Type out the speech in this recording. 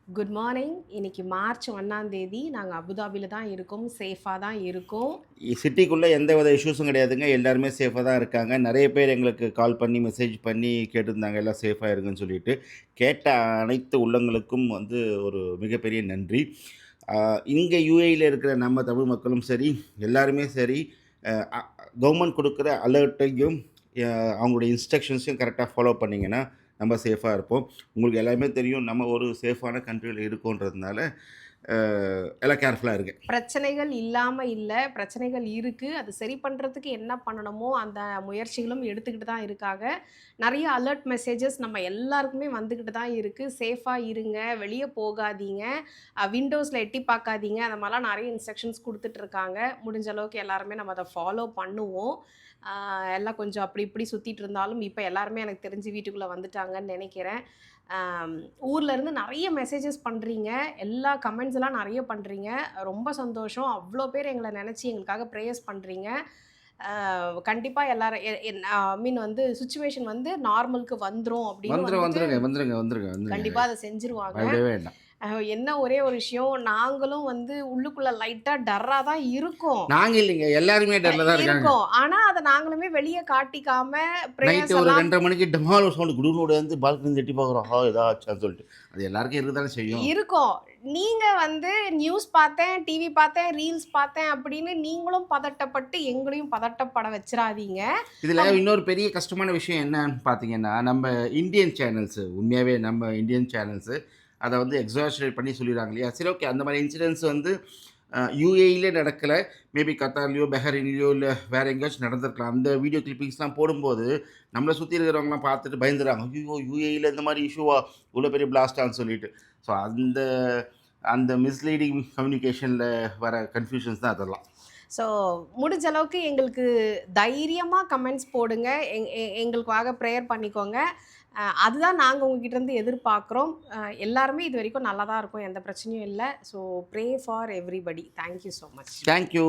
Good morning. இன்னைக்கு March 1ஆம் தேதி. நாங்க அபுதாபில தான் இருக்கோம். சேஃபா தான் இருக்கோம். சிட்டிக்குள்ள எந்தவித இஷ்யூஸும் கிடையாதுங்க. எல்லாருமே சேஃபா தான் இருக்காங்க. நெறைய பேர் எங்களுக்கு கால் பண்ணி, மெசேஜ் பண்ணி கேட்டிருந்தாங்க, எல்லாம் சேஃபா இருங்கன்னு சொல்லிட்டு. கேட்ட அனைத்து உள்ளங்களுக்கும் வந்து ஒரு மிகப்பெரிய நன்றி. அ இங்க யுஏஇல இருக்கிற நம்ம தமிழ் மக்களும் சரி, எல்லாருமே சரி, அ அ கவர்மெண்ட் குடுக்குற அலர்ட்டையும், அவங்களுடைய இன்ஸ்ட்ரக்ஷன்ஸையும் கரெக்ட்டா ஃபாலோ பண்ணீங்கன்னா, நம்ம சேஃபா இருப்போம். உங்களுக்கு எல்லாமே தெரியும், நம்ம ஒரு சேஃபான கண்ட்ரில இருக்கோன்றதுனால, அ எல்லாம் கேர்ஃபுல்லா இருங்க. பிரச்சனைகள் இல்லாம இல்ல. பிரச்சனைகள் இருக்கு. அது சரி பண்றதுக்கு என்ன பண்ணணுமோ, அந்த முயற்சிகளும் எடுத்துக்கிட்டு தான் இருக்காங்க. நெறைய அலர்ட் மெசேஜஸ் நம்ம எல்லாருக்குமே வந்துகிட்டு தான் இருக்கு. சேஃபா இருங்க, வெளிய போகாதீங்க, விண்டோஸ்ல எட்டி பார்க்காதீங்க. அந்த மாரிலாம் நெறைய இன்ஸ்ட்ரக்ஷன்ஸ் குடுத்துட்டு இருக்காங்க. முடிஞ்ச அளவுக்கு எல்லாருமே நம்ம அத ஃபாலோ பண்ணுவோம். ஆ எல்லாம் கொஞ்சம் அப்படி இப்படி சுத்திட்டு இருந்தாலும், இப்ப எல்லாருமே எனக்கு தெரிஞ்சு வீட்டுக்குள்ள வந்துட்டாங்கன்னு நெனைக்கிறேன். ஆம், ஊர்ல இருந்து நெறைய மெசேஜஸ் பண்றீங்க. எல்லா கமெண்ட்ஸ் எல்லாம் நெறைய பண்றீங்க. ரொம்ப சந்தோஷம். அவ்ளோ பேர் எங்கள நெனச்சு எங்களுக்காக பிரேயர்ஸ் பண்றீங்க. கண்டிப்பா எல்லாரும் ஐ மீன் வந்து சிச்சுவேஷன் வந்து நார்மலுக்கு வந்துரும் அப்படின்னு வந்துட்டு வந்துருங்க. கண்டிப்பா அத செஞ்சுருவாங்க. பயப்படவே வேண்டாம். என்ன ஒரே ஒரு விஷயம், நாங்களும் வந்து உள்ளுக்குள்ள லைட்டா டர்ரா தான் இருக்கோம். நாங்க இல்லைங்க. எல்லாருமே டர்ல தான் இருக்காங்க. இருக்கோம். ஆனா அத நாங்களுமே வெளிய காட்டிக்காம நைட்டு பிரேயர்ஸ் ஒரு எல்லாம் 2:30 மணிக்கு டமால் சவுண்ட் குடுகுடுன்னு ஓடியாந்து பால்கனில எட்டி பார்க்குறோம். ஏதா ஆச்சான்னு சொல்லிட்டு. அது எல்லாருக்கும் இருக்கத்தானே செய்யும். இருக்கோம். நீங்க வந்து நியூஸ் பார்த்தேன், டிவி பார்த்தேன், ரீல்ஸ் பார்த்தேன் அப்படின்னு நீங்களும் பதட்டப்பட்டு எங்களையும் பதட்டப்பட வச்சுறாதீங்க. இதுல நம் இன்னொரு பெரிய கஷ்டமான விஷயம் என்னன்னு பார்த்தீங்கன்னா, நம்ம இந்தியன் சேனல்ஸ் உண்மையாவே நம்ம இந்தியன் சேனல்ஸ் அத வந்து எக்ஸாஜரேட் பண்ணி சொல்லிடுறாங்க இல்லையா? சரி ஓகே. அந்த மாரி இன்சிடென்ட்ஸ் வந்து யுஏஇல நடக்கல. மேபி கத்தார்லயோ, பஹ்ரைன்லயோ இல்ல வேற எங்கேயாச்சும் நடந்திருக்கலாம். அந்த வீடியோ கிளிப்பிங்ஸ்லாம் போடும்போது, நம்மள சுத்தி இருக்கிறவங்கலாம் பார்த்துட்டு பயந்துர்றாங்க. ஐய்யயோ! யுஏஇல இந்த மாரி இஷ்யூவா? இவ்ளோ பெரிய பிளாஸ்டான்னு சொல்லிட்டு. ஸோ அந்த அந்த மிஸ்லீடிங் கம்யூனிகேஷன்ல வர கன்ஃப்யூஷன்ஸ் தான் அதெல்லாம். ஸோ முடிஞ்ச அளவுக்கு எங்களுக்கு தைரியமா கமெண்ட்ஸ் போடுங்க. எங்களுக்காக பிரேயர் பண்ணிக்கோங்க. அதுதான் நாங்க உங்ககிட்ட இருந்து எதிர்பார்க்குறோம். எல்லாருமே இதுவரைக்கும் நல்லா தான் இருக்கோம். எந்த பிரச்சனையும் இல்ல. So pray for everybody. Thank you so much. Thank you.